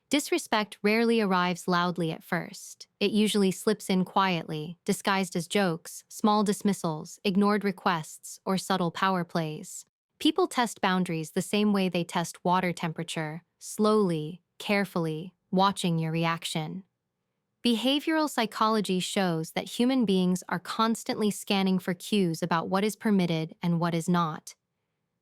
Disrespect rarely arrives loudly at first. It usually slips in quietly, disguised as jokes, small dismissals, ignored requests, or subtle power plays. People test boundaries the same way they test water temperature, slowly, carefully, watching your reaction. Behavioral psychology shows that human beings are constantly scanning for cues about what is permitted and what is not.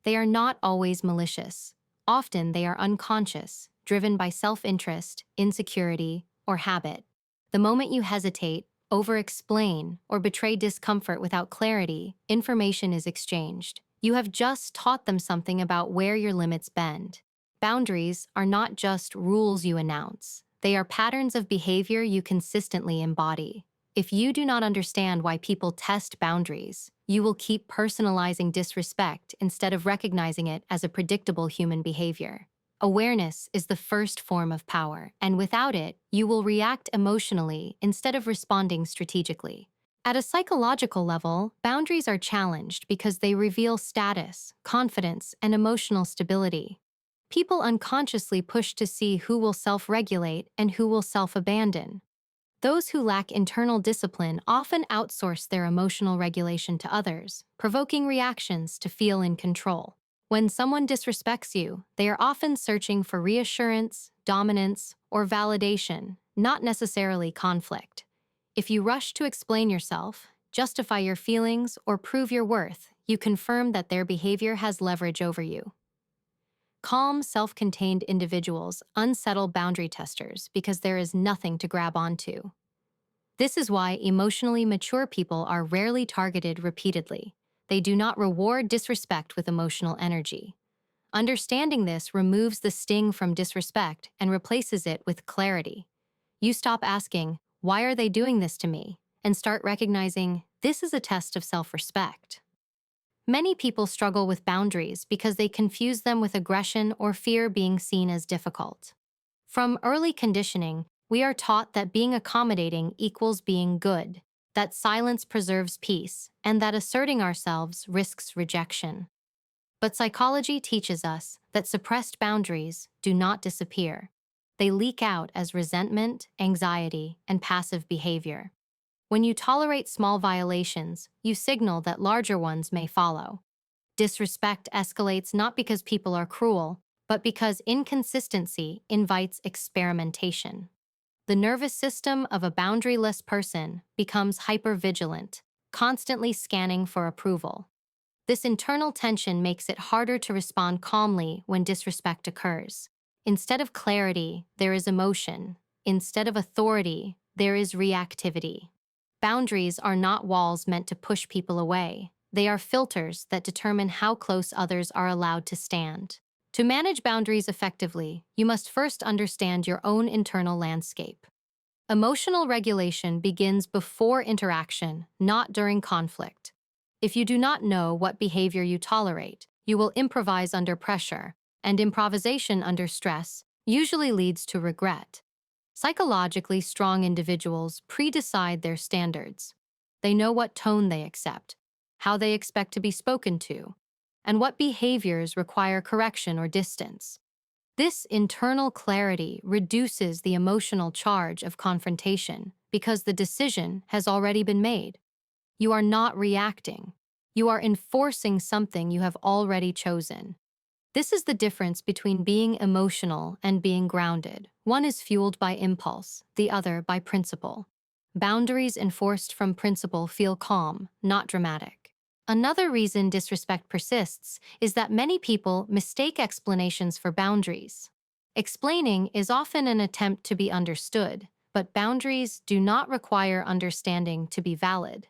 They are not always malicious. Often they are unconscious, driven by self-interest, insecurity, or habit. The moment you hesitate, over-explain, or betray discomfort without clarity, information is exchanged. You have just taught them something about where your limits bend. Boundaries are not just rules you announce. They are patterns of behavior you consistently embody. If you do not understand why people test boundaries, you will keep personalizing disrespect instead of recognizing it as a predictable human behavior. Awareness is the first form of power, and without it, you will react emotionally instead of responding strategically. At a psychological level, boundaries are challenged because they reveal status, confidence, and emotional stability. People unconsciously push to see who will self-regulate and who will self-abandon. Those who lack internal discipline often outsource their emotional regulation to others, provoking reactions to feel in control. When someone disrespects you, they are often searching for reassurance, dominance, or validation, not necessarily conflict. If you rush to explain yourself, justify your feelings, or prove your worth, you confirm that their behavior has leverage over you. Calm, self-contained individuals unsettle boundary testers because there is nothing to grab onto. This is why emotionally mature people are rarely targeted repeatedly. They do not reward disrespect with emotional energy. Understanding this removes the sting from disrespect and replaces it with clarity. You stop asking, "Why are they doing this to me?" and start recognizing, "This is a test of self-respect." Many people struggle with boundaries because they confuse them with aggression or fear being seen as difficult. From early conditioning, we are taught that being accommodating equals being good, that silence preserves peace, and that asserting ourselves risks rejection. But psychology teaches us that suppressed boundaries do not disappear. They leak out as resentment, anxiety, and passive behavior. When you tolerate small violations, you signal that larger ones may follow. Disrespect escalates not because people are cruel, but because inconsistency invites experimentation. The nervous system of a boundaryless person becomes hypervigilant, constantly scanning for approval. This internal tension makes it harder to respond calmly when disrespect occurs. Instead of clarity, there is emotion. Instead of authority, there is reactivity. Boundaries are not walls meant to push people away. They are filters that determine how close others are allowed to stand. To manage boundaries effectively, you must first understand your own internal landscape. Emotional regulation begins before interaction, not during conflict. If you do not know what behavior you tolerate, you will improvise under pressure, and improvisation under stress usually leads to regret. Psychologically strong individuals pre-decide their standards. They know what tone they accept, how they expect to be spoken to, and what behaviors require correction or distance. This internal clarity reduces the emotional charge of confrontation because the decision has already been made. You are not reacting. You are enforcing something you have already chosen. This is the difference between being emotional and being grounded. One is fueled by impulse, the other by principle. Boundaries enforced from principle feel calm, not dramatic. Another reason disrespect persists is that many people mistake explanations for boundaries. Explaining is often an attempt to be understood, but boundaries do not require understanding to be valid.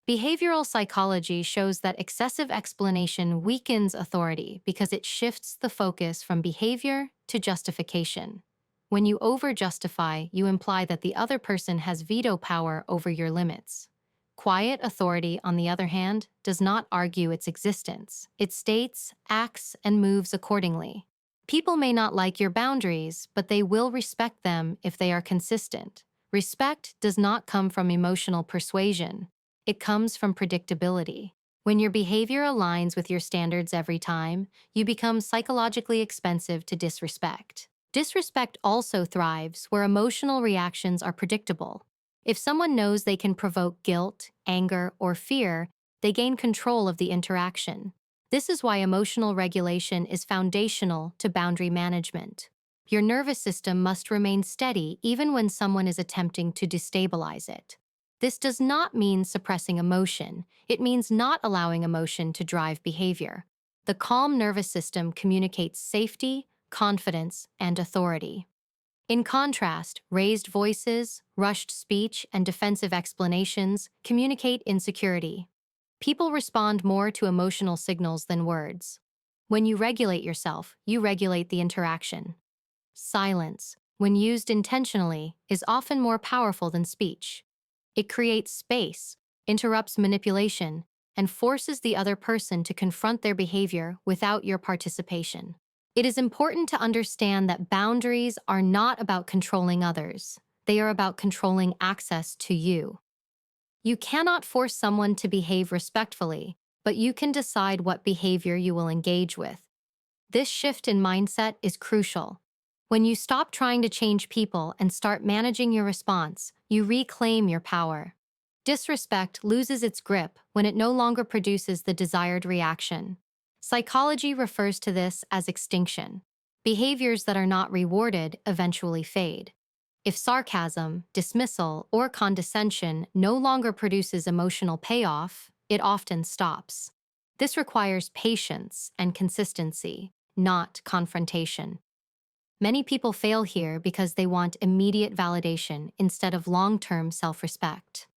Behavioral psychology shows that excessive explanation weakens authority because it shifts the focus from behavior to justification. When you over-justify, you imply that the other person has veto power over your limits. Quiet authority, on the other hand, does not argue its existence. It states, acts, and moves accordingly. People may not like your boundaries, but they will respect them if they are consistent. Respect does not come from emotional persuasion. It comes from predictability. When your behavior aligns with your standards every time, you become psychologically expensive to disrespect. Disrespect also thrives where emotional reactions are predictable. If someone knows they can provoke guilt, anger, or fear, they gain control of the interaction. This is why emotional regulation is foundational to boundary management. Your nervous system must remain steady even when someone is attempting to destabilize it. This does not mean suppressing emotion. It means not allowing emotion to drive behavior. The calm nervous system communicates safety, confidence, and authority. In contrast, raised voices, rushed speech, and defensive explanations communicate insecurity. People respond more to emotional signals than words. When you regulate yourself, you regulate the interaction. Silence, when used intentionally, is often more powerful than speech. It creates space, interrupts manipulation, and forces the other person to confront their behavior without your participation. It is important to understand that boundaries are not about controlling others. They are about controlling access to you. You cannot force someone to behave respectfully, but you can decide what behavior you will engage with. This shift in mindset is crucial. When you stop trying to change people and start managing your response, you reclaim your power. Disrespect loses its grip when it no longer produces the desired reaction. Psychology refers to this as extinction. Behaviors that are not rewarded eventually fade. If sarcasm, dismissal, or condescension no longer produces emotional payoff, it often stops. This requires patience and consistency, not confrontation. Many people fail here because they want immediate validation instead of long-term self-respect.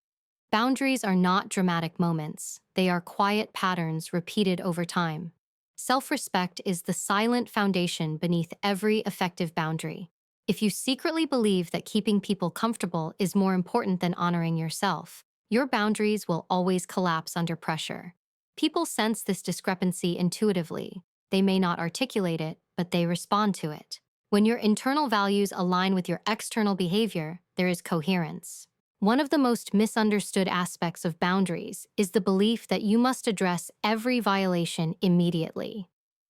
Boundaries are not dramatic moments. They are quiet patterns repeated over time. Self-respect is the silent foundation beneath every effective boundary. If you secretly believe that keeping people comfortable is more important than honoring yourself, your boundaries will always collapse under pressure. People sense this discrepancy intuitively. They may not articulate it, but they respond to it. When your internal values align with your external behavior, there is coherence. One of the most misunderstood aspects of boundaries is the belief that you must address every violation immediately.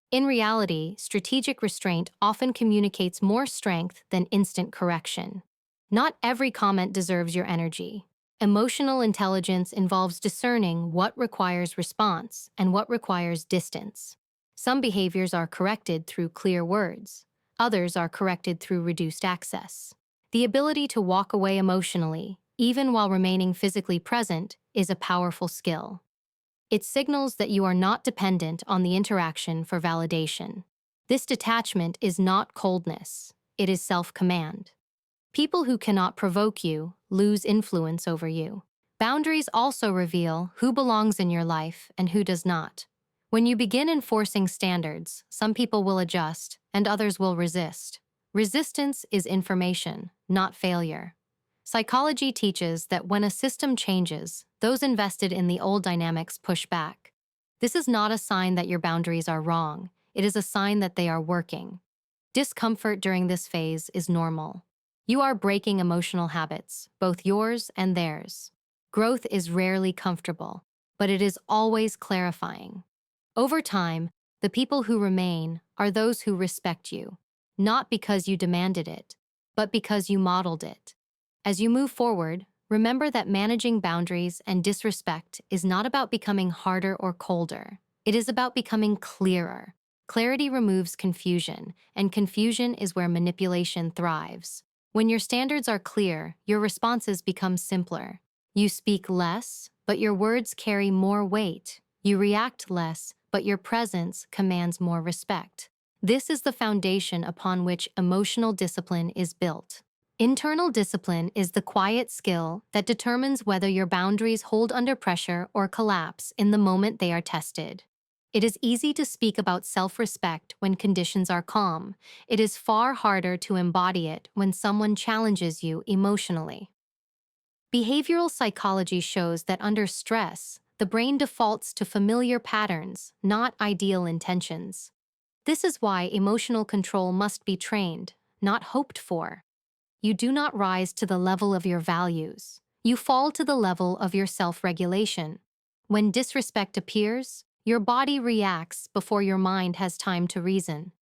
In reality, strategic restraint often communicates more strength than instant correction. Not every comment deserves your energy. Emotional intelligence involves discerning what requires response and what requires distance. Some behaviors are corrected through clear words. Others are corrected through reduced access. The ability to walk away emotionally, even while remaining physically present, is a powerful skill. It signals that you are not dependent on the interaction for validation. This detachment is not coldness, it is self-command. People who cannot provoke you lose influence over you. Boundaries also reveal who belongs in your life and who does not. When you begin enforcing standards, some people will adjust and others will resist. Resistance is information, not failure. Psychology teaches that when a system changes, those invested in the old dynamics push back. This is not a sign that your boundaries are wrong. It is a sign that they are working. Discomfort during this phase is normal. You are breaking emotional habits, both yours and theirs. Growth is rarely comfortable, but it is always clarifying. Over time, the people who remain are those who respect you, not because you demanded it, but because you modeled it. As you move forward, remember that managing boundaries and disrespect is not about becoming harder or colder. It is about becoming clearer. Clarity removes confusion, and confusion is where manipulation thrives. When your standards are clear, your responses become simpler. You speak less, but your words carry more weight. You react less, but your presence commands more respect. This is the foundation upon which emotional discipline is built. Internal discipline is the quiet skill that determines whether your boundaries hold under pressure or collapse in the moment they are tested. It is easy to speak about self-respect when conditions are calm. It is far harder to embody it when someone challenges you emotionally. Behavioral psychology shows that under stress, the brain defaults to familiar patterns, not ideal intentions. This is why emotional control must be trained, not hoped for. You do not rise to the level of your values. You fall to the level of your self-regulation. When disrespect appears, your body reacts before your mind has time to reason.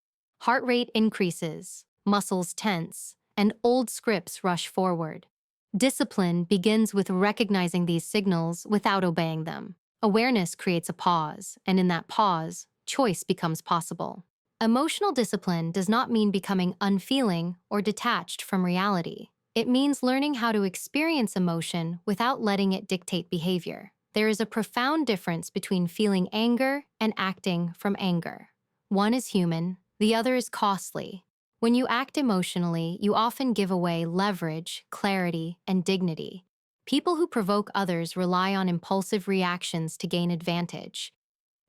Heart rate increases, muscles tense, and old scripts rush forward. Discipline begins with recognizing these signals without obeying them. Awareness creates a pause, and in that pause, choice becomes possible. Emotional discipline does not mean becoming unfeeling or detached from reality. It means learning how to experience emotion without letting it dictate behavior. There is a profound difference between feeling anger and acting from anger. One is human, the other is costly. When you act emotionally, you often give away leverage, clarity, and dignity. People who provoke others rely on impulsive reactions to gain advantage.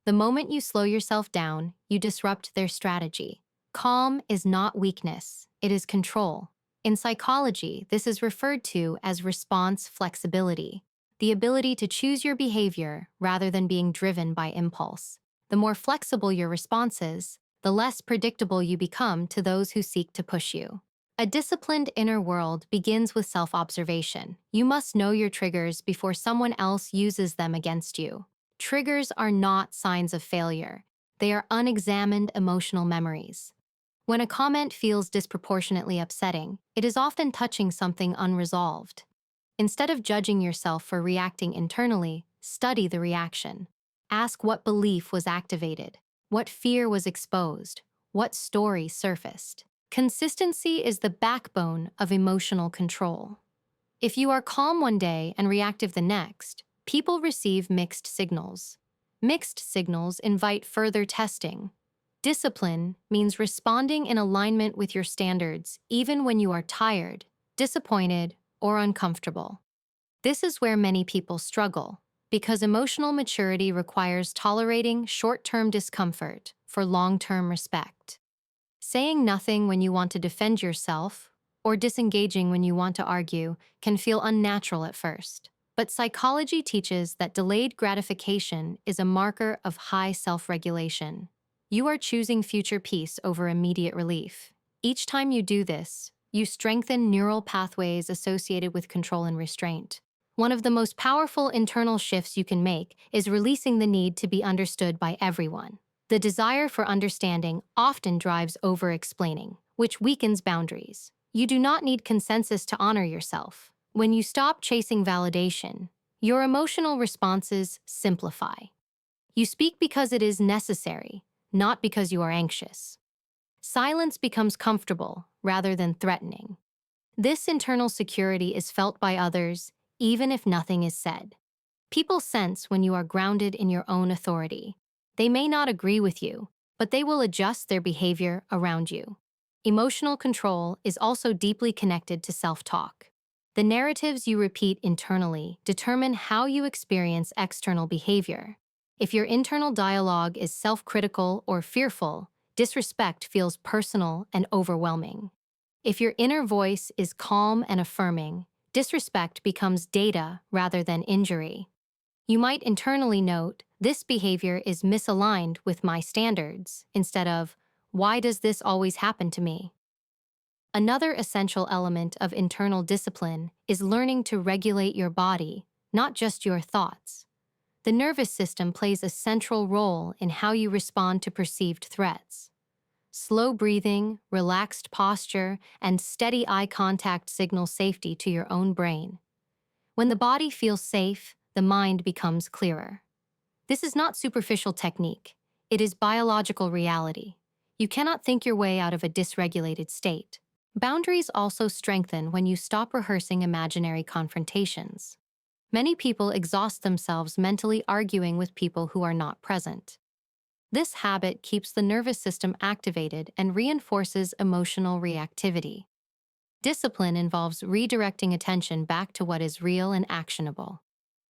The moment you slow yourself down, you disrupt their strategy. Calm is not weakness, it is control. In psychology, this is referred to as response flexibility, the ability to choose your behavior rather than being driven by impulse. The more flexible your response is, the less predictable you become to those who seek to push you. A disciplined inner world begins with self-observation. You must know your triggers before someone else uses them against you. Triggers are not signs of failure. They are unexamined emotional memories. When a comment feels disproportionately upsetting, it is often touching something unresolved. Instead of judging yourself for reacting internally, study the reaction. Ask what belief was activated, what fear was exposed, what story surfaced. Consistency is the backbone of emotional control. If you are calm one day and reactive the next, people receive mixed signals. Mixed signals invite further testing. Discipline means responding in alignment with your standards even when you are tired, disappointed, or uncomfortable. This is where many people struggle, because emotional maturity requires tolerating short-term discomfort for long-term respect. Saying nothing when you want to defend yourself or disengaging when you want to argue can feel unnatural at first. But psychology teaches that delayed gratification is a marker of high self-regulation. You are choosing future peace over immediate relief. Each time you do this, you strengthen neural pathways associated with control and restraint. One of the most powerful internal shifts you can make is releasing the need to be understood by everyone. The desire for understanding often drives over-explaining, which weakens boundaries. You do not need consensus to honor yourself. When you stop chasing validation, your emotional responses simplify. You speak because it is necessary, not because you are anxious. Silence becomes comfortable rather than threatening. This internal security is felt by others, even if nothing is said. People sense when you are grounded in your own authority. They may not agree with you, but they will adjust their behavior around you. Emotional control is also deeply connected to self-talk. The narratives you repeat internally determine how you experience external behavior. If your internal dialogue is self-critical or fearful, disrespect feels personal and overwhelming. If your inner voice is calm and affirming, disrespect becomes data rather than injury. You might internally note, this behavior is misaligned with my standards, instead of, why does this always happen to me? Another essential element of internal discipline is learning to regulate your body, not just your thoughts. The nervous system plays a central role in how you respond to perceived threats. Slow breathing, relaxed posture, and steady eye contact signal safety to your own brain. When the body feels safe, the mind becomes clearer. This is not superficial technique. It is biological reality. You cannot think your way out of a dysregulated state. Boundaries also strengthen when you stop rehearsing imaginary confrontations. Many people exhaust themselves mentally arguing with people who are not present. This habit keeps the nervous system activated and reinforces emotional reactivity. Discipline involves redirecting attention back to what is real and actionable.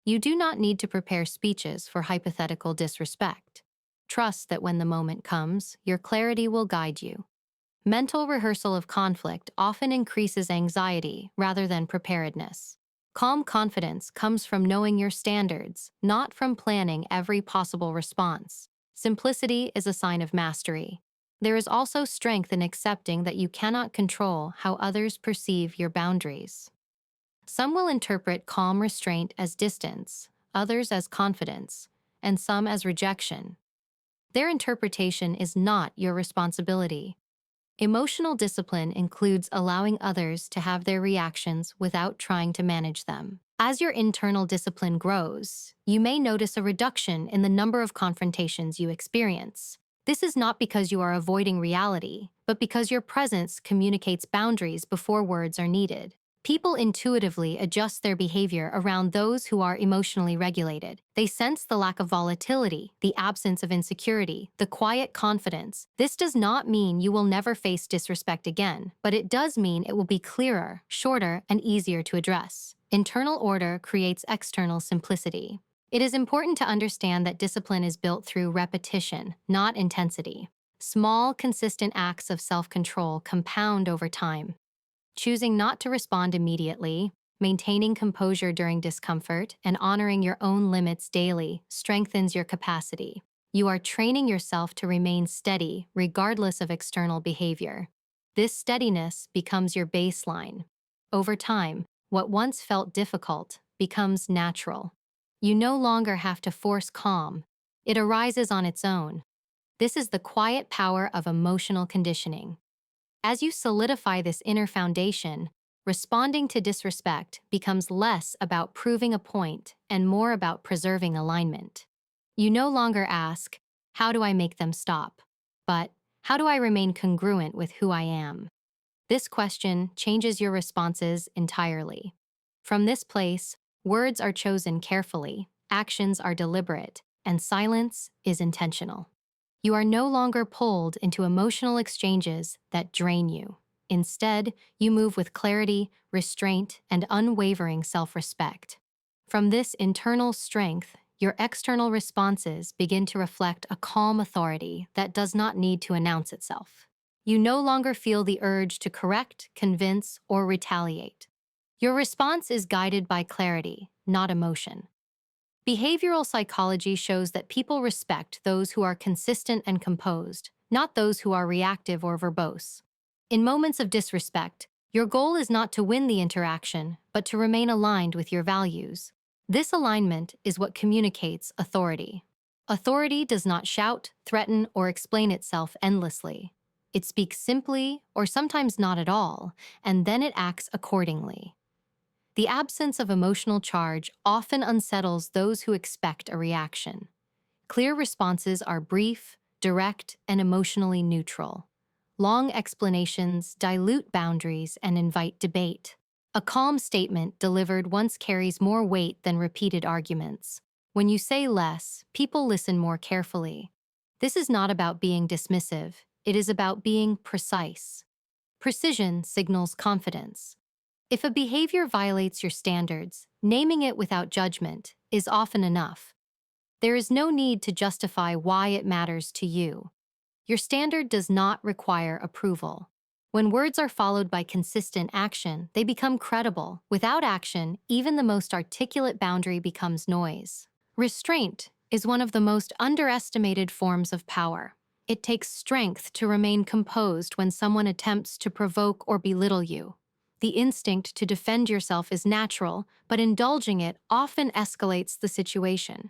You do not need to prepare speeches for hypothetical disrespect. Trust that when the moment comes, your clarity will guide you. Mental rehearsal of conflict often increases anxiety rather than preparedness. Calm confidence comes from knowing your standards, not from planning every possible response. Simplicity is a sign of mastery. There is also strength in accepting that you cannot control how others perceive your boundaries. Some will interpret calm restraint as distance, others as confidence, and some as rejection. Their interpretation is not your responsibility. Emotional discipline includes allowing others to have their reactions without trying to manage them. As your internal discipline grows, you may notice a reduction in the number of confrontations you experience. This is not because you are avoiding reality, but because your presence communicates boundaries before words are needed. People intuitively adjust their behavior around those who are emotionally regulated. They sense the lack of volatility, the absence of insecurity, the quiet confidence. This does not mean you will never face disrespect again, but it does mean it will be clearer, shorter, and easier to address. Internal order creates external simplicity. It is important to understand that discipline is built through repetition, not intensity. Small, consistent acts of self-control compound over time. Choosing not to respond immediately, maintaining composure during discomfort, and honoring your own limits daily strengthens your capacity. You are training yourself to remain steady regardless of external behavior. This steadiness becomes your baseline. Over time, what once felt difficult becomes natural. You no longer have to force calm. It arises on its own. This is the quiet power of emotional conditioning. As you solidify this inner foundation, responding to disrespect becomes less about proving a point and more about preserving alignment. You no longer ask, "How do I make them stop?" but "How do I remain congruent with who I am?" This question changes your responses entirely. From this place, words are chosen carefully, actions are deliberate, and silence is intentional. You are no longer pulled into emotional exchanges that drain you. Instead, you move with clarity, restraint, and unwavering self-respect. From this internal strength, your external responses begin to reflect a calm authority that does not need to announce itself. You no longer feel the urge to correct, convince, or retaliate. Your response is guided by clarity, not emotion. Behavioral psychology shows that people respect those who are consistent and composed, not those who are reactive or verbose. In moments of disrespect, your goal is not to win the interaction, but to remain aligned with your values. This alignment is what communicates authority. Authority does not shout, threaten, or explain itself endlessly. It speaks simply, or sometimes not at all, and then it acts accordingly. The absence of emotional charge often unsettles those who expect a reaction. Clear responses are brief, direct, and emotionally neutral. Long explanations dilute boundaries and invite debate. A calm statement delivered once carries more weight than repeated arguments. When you say less, people listen more carefully. This is not about being dismissive, it is about being precise. Precision signals confidence. If a behavior violates your standards, naming it without judgment is often enough. There is no need to justify why it matters to you. Your standard does not require approval. When words are followed by consistent action, they become credible. Without action, even the most articulate boundary becomes noise. Restraint is one of the most underestimated forms of power. It takes strength to remain composed when someone attempts to provoke or belittle you. The instinct to defend yourself is natural, but indulging it often escalates the situation.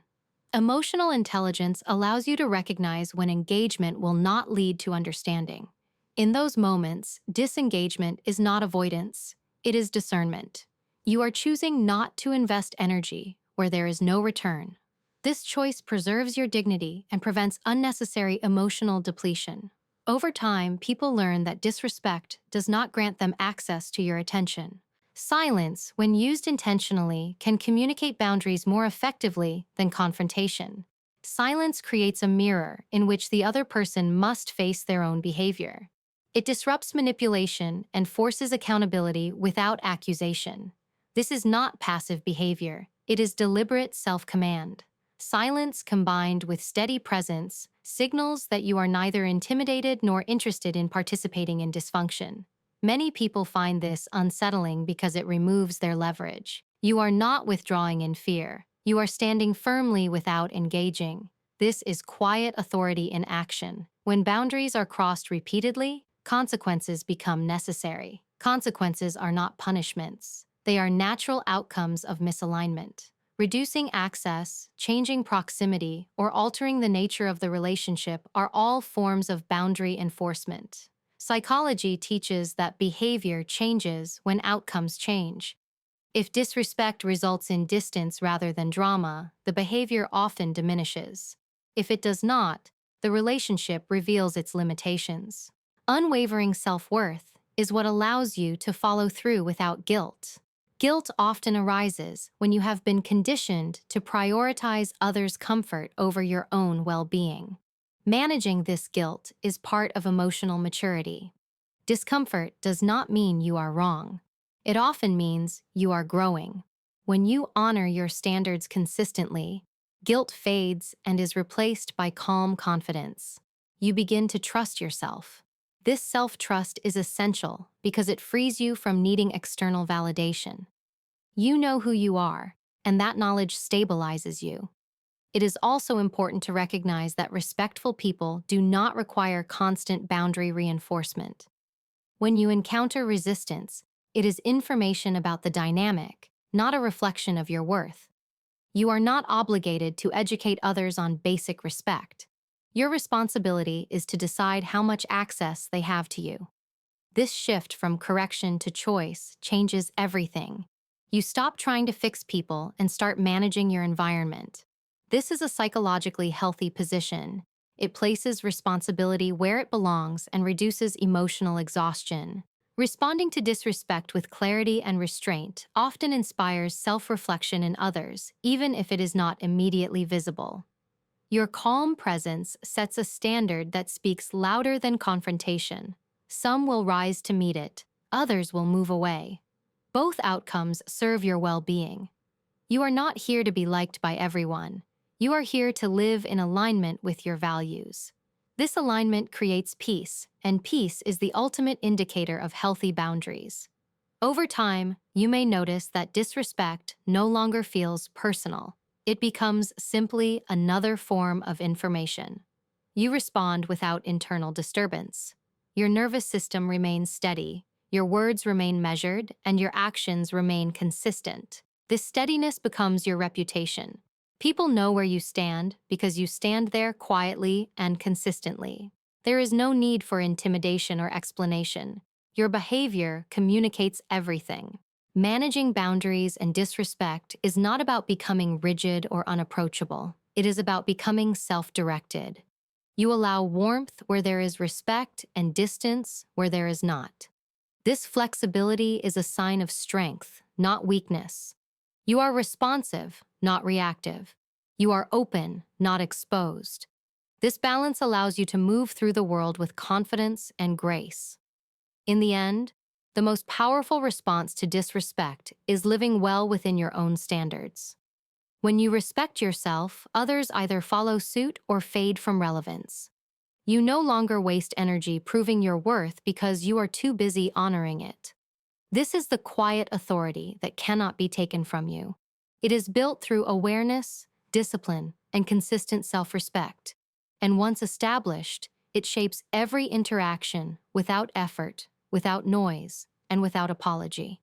Emotional intelligence allows you to recognize when engagement will not lead to understanding. In those moments, disengagement is not avoidance, it is discernment. You are choosing not to invest energy where there is no return. This choice preserves your dignity and prevents unnecessary emotional depletion. Over time, people learn that disrespect does not grant them access to your attention. Silence, when used intentionally, can communicate boundaries more effectively than confrontation. Silence creates a mirror in which the other person must face their own behavior. It disrupts manipulation and forces accountability without accusation. This is not passive behavior, it is deliberate self-command. Silence combined with steady presence signals that you are neither intimidated nor interested in participating in dysfunction. Many people find this unsettling because it removes their leverage. You are not withdrawing in fear. You are standing firmly without engaging. This is quiet authority in action. When boundaries are crossed repeatedly, consequences become necessary. Consequences are not punishments. They are natural outcomes of misalignment. Reducing access, changing proximity, or altering the nature of the relationship are all forms of boundary enforcement. Psychology teaches that behavior changes when outcomes change. If disrespect results in distance rather than drama, the behavior often diminishes. If it does not, the relationship reveals its limitations. Unwavering self-worth is what allows you to follow through without guilt. Guilt often arises when you have been conditioned to prioritize others' comfort over your own well-being. Managing this guilt is part of emotional maturity. Discomfort does not mean you are wrong. It often means you are growing. When you honor your standards consistently, guilt fades and is replaced by calm confidence. You begin to trust yourself. This self-trust is essential because it frees you from needing external validation. You know who you are, and that knowledge stabilizes you. It is also important to recognize that respectful people do not require constant boundary reinforcement. When you encounter resistance, it is information about the dynamic, not a reflection of your worth. You are not obligated to educate others on basic respect. Your responsibility is to decide how much access they have to you. This shift from correction to choice changes everything. You stop trying to fix people and start managing your environment. This is a psychologically healthy position. It places responsibility where it belongs and reduces emotional exhaustion. Responding to disrespect with clarity and restraint often inspires self-reflection in others, even if it is not immediately visible. Your calm presence sets a standard that speaks louder than confrontation. Some will rise to meet it, others will move away. Both outcomes serve your well-being. You are not here to be liked by everyone. You are here to live in alignment with your values. This alignment creates peace, and peace is the ultimate indicator of healthy boundaries. Over time, you may notice that disrespect no longer feels personal. It becomes simply another form of information. You respond without internal disturbance. Your nervous system remains steady, your words remain measured, and your actions remain consistent. This steadiness becomes your reputation. People know where you stand because you stand there quietly and consistently. There is no need for intimidation or explanation. Your behavior communicates everything. Managing boundaries and disrespect is not about becoming rigid or unapproachable. It is about becoming self-directed. You allow warmth where there is respect and distance where there is not. This flexibility is a sign of strength, not weakness. You are responsive, not reactive. You are open, not exposed. This balance allows you to move through the world with confidence and grace. In the end, the most powerful response to disrespect is living well within your own standards. When you respect yourself, others either follow suit or fade from relevance. You no longer waste energy proving your worth because you are too busy honoring it. This is the quiet authority that cannot be taken from you. It is built through awareness, discipline, and consistent self-respect. And once established, it shapes every interaction without effort, without noise, and without apology.